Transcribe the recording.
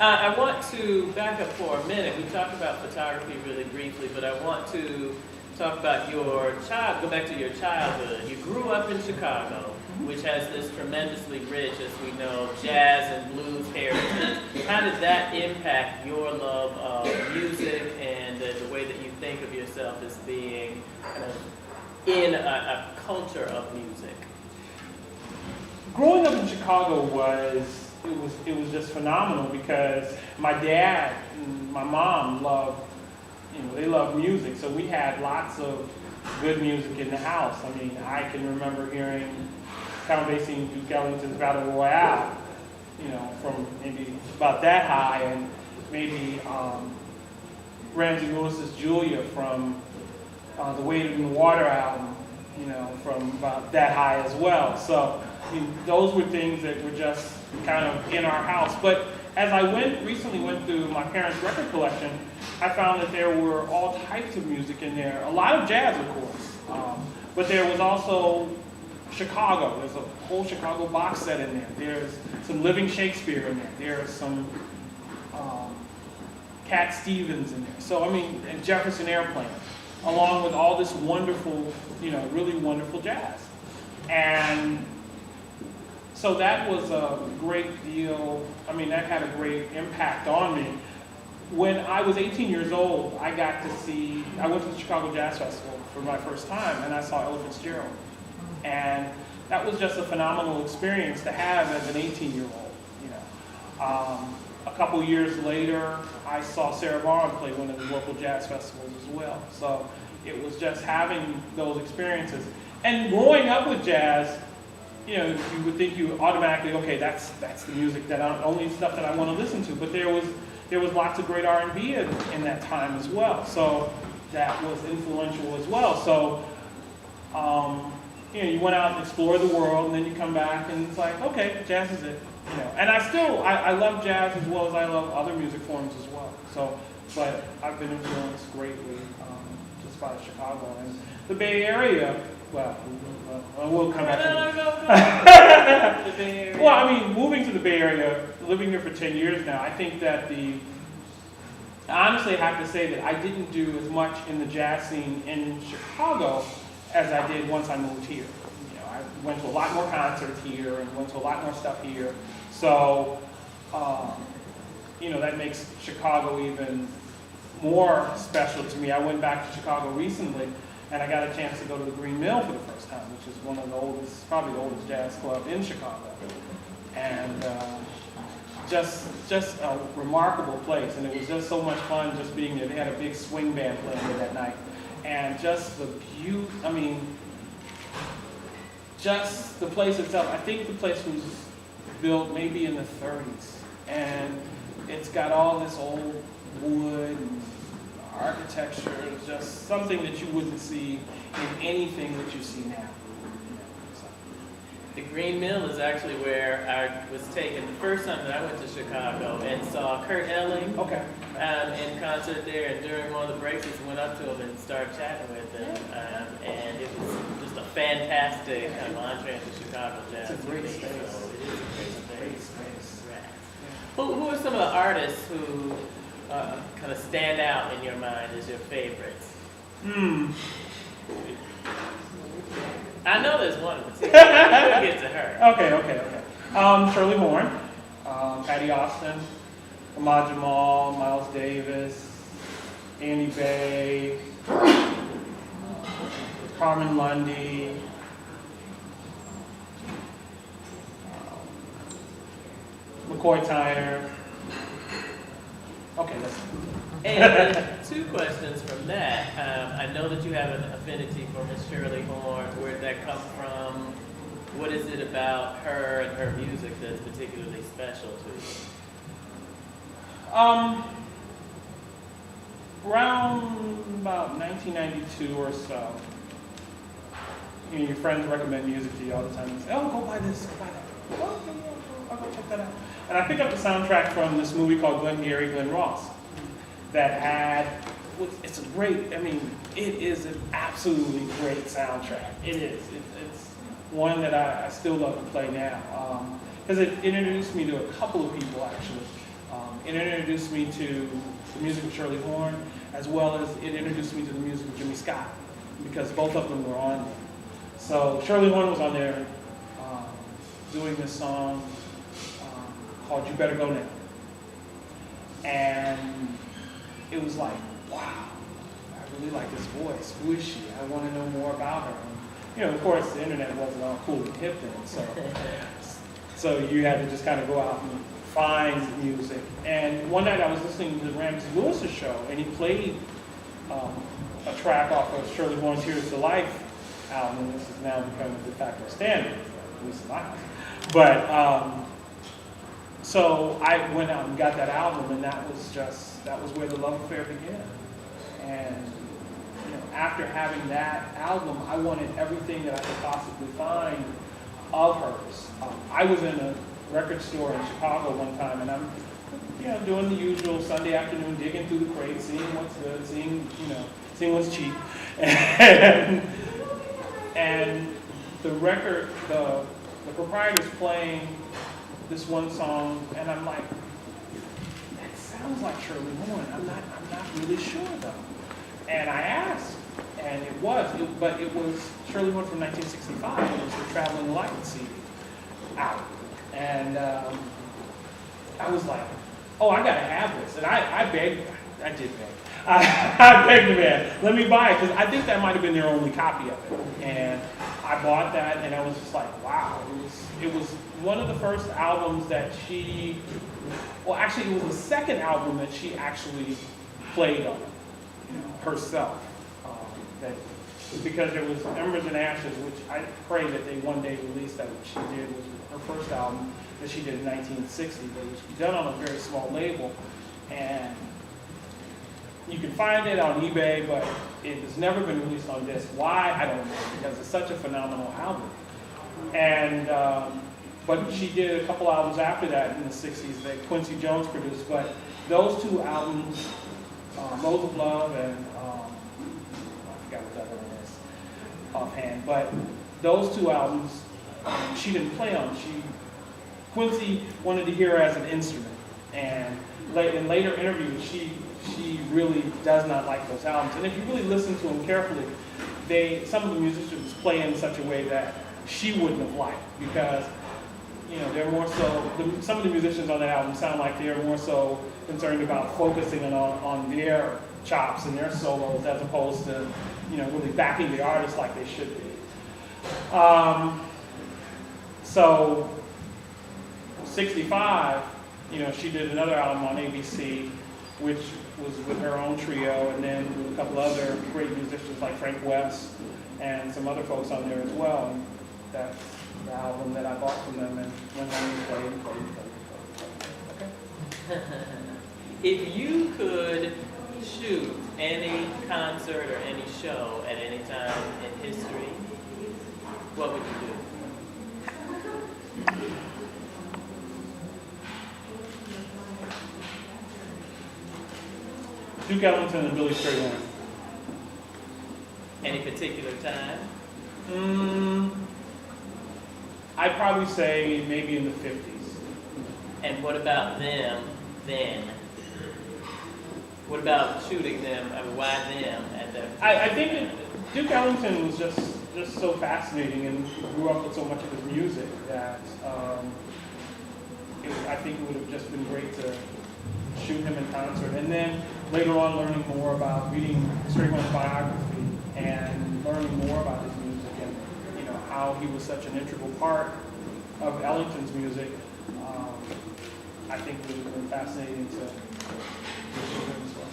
I want to back up for a minute. We talked about photography really briefly, but I want to talk about go back to your childhood. You grew up in Chicago, which has this tremendously rich, as we know, jazz and blues heritage. How did that impact your love of music and the way that you think of yourself as being kind of in a culture of music? Growing up in Chicago was just phenomenal because my dad and my mom they loved music, so we had lots of good music in the house. I mean, I can remember hearing Count Basie and Duke Ellington's Battle Royale, from maybe about that high, and maybe Ramsey Lewis's Julia from the Waded in the Water album, from about that high as well. So those were things that were just kind of in our house. But as I recently went through my parents' record collection, I found that there were all types of music in there. A lot of jazz, of course, but there was also Chicago. There's a whole Chicago box set in there. There's some Living Shakespeare in there. There's some Cat Stevens in there. So and Jefferson Airplane, along with all this wonderful, really wonderful jazz. And so that was a great deal. That had a great impact on me. When I was 18 years old, I went to the Chicago Jazz Festival for my first time, and I saw Ella Fitzgerald. And that was just a phenomenal experience to have as an 18-year-old. A couple years later, I saw Sarah Vaughan play one of the local jazz festivals as well. So it was just having those experiences. And growing up with jazz, you would think you automatically, okay, that's the music only stuff that I want to listen to. But there was lots of great R&B in that time as well. So that was influential as well. So you went out and explored the world, and then you come back and it's like, okay, jazz is it. And I love jazz as well as I love other music forms as well. So, but I've been influenced greatly just by Chicago and the Bay Area. Well, we'll come back to the Bay Area. Well, moving to the Bay Area, living here for 10 years now, I think that I honestly have to say that I didn't do as much in the jazz scene in Chicago as I did once I moved here. I went to a lot more concerts here and went to a lot more stuff here. So, that makes Chicago even more special to me. I went back to Chicago recently, and I got a chance to go to the Green Mill for the first time, which is one of the oldest, probably the oldest jazz club in Chicago. And just a remarkable place, and it was just so much fun just being there. They had a big swing band playing there that night. And just the beauty, just the place itself. I think the place was built maybe in the 30s, and it's got all this old wood and architecture. It's just something that you wouldn't see in anything that you see now. The Green Mill is actually where I was taken the first time that I went to Chicago and saw Kurt Elling in concert there. And during one of the breaks, I went up to him and started chatting with him. And it was just a fantastic kind of entree into Chicago jazz. It's a great space. So it is a great space. Right. Who are some of the artists who kind of stand out in your mind as your favorites? I know there's one in particular. We'll get to her. Okay. Shirley Horn, Patty Austin, Ahmad Jamal, Miles Davis, Andy Bay, Carmen Lundy, McCoy Tyner. Okay, that's And two questions from that. I know that you have an affinity for Miss Shirley Horn. Where did that come from? What is it about her and her music that's particularly special to you? Around about 1992 or so, your friends recommend music to you all the time. And say, oh, go buy this, go buy that. Oh, okay, I'll go check that out. And I picked up the soundtrack from this movie called Glengarry Glen Ross that it's a great, it is an absolutely great soundtrack. It is. It's one that I still love to play now. Because it introduced me to a couple of people, actually, it introduced me to the music of Shirley Horn, as well as it introduced me to the music of Jimmy Scott, because both of them were on there. So Shirley Horn was on there doing this song called You Better Go Now. And it was like, wow, I really like this voice. Who is she? I want to know more about her. And, of course, the internet wasn't all cool and hip then, so you had to just kind of go out and find music. And one night I was listening to Ramsey Lewis's show, and he played a track off of Shirley Horn's Here's to Life album, and this has now become a de facto standard, at least in my house. But, so I went out and got that album, and that was where the love affair began. And after having that album, I wanted everything that I could possibly find of hers. I was in a record store in Chicago one time, and I'm doing the usual Sunday afternoon, digging through the crates, seeing what's good, seeing what's cheap. And the record, the proprietor's playing this one song, and I'm like, that sounds like Shirley Horn. I'm not really sure though. And I asked, and it was Shirley Horn from 1965. It was the Traveling Light CD out. And I was like, oh, I gotta have this. And I did beg. I begged the man, let me buy it, because I think that might have been their only copy of it. And I bought that, and I was just like, wow. It was one of the first albums that she, well, actually, it was the second album that she actually played on, herself. Because there was Embers and Ashes, which I pray that they one day release that, which she did, was her first album that she did in 1960, but it was done on a very small label. And you can find it on eBay, but it has never been released on disc. Why? I don't know, because it's such a phenomenal album. And, but she did a couple albums after that in the 60s that Quincy Jones produced. But those two albums, Rose of Love and, I forgot what that one is offhand, but those two albums, she didn't play on. Quincy wanted to hear her as an instrument. And in later interviews, she really does not like those albums. And if you really listen to them carefully, some of the musicians play in such a way that she wouldn't have liked, because they're more so, some of the musicians on that album sound like they're more so concerned about focusing on their chops and their solos, as opposed to really backing the artist like they should be. So 65, she did another album on ABC, which was with her own trio, and then with a couple other great musicians like Frank West and some other folks on there as well. And that's the album that I bought from them, and went home and played. Okay. If you could shoot any concert or any show at any time in history, what would you do? Duke Ellington and Billy Strayhorn. Any particular time? I'd probably say maybe in the 50s. And what about them then? What about shooting them? I mean, why them at that? I think that Duke Ellington was just so fascinating, and grew up with so much of his music that I think it would have just been great to shoot him in concert. And then later on, learning more about reading Strayhorn's biography and learning more about his music, and how he was such an integral part of Ellington's music. I think it would have been fascinating to shoot him as well.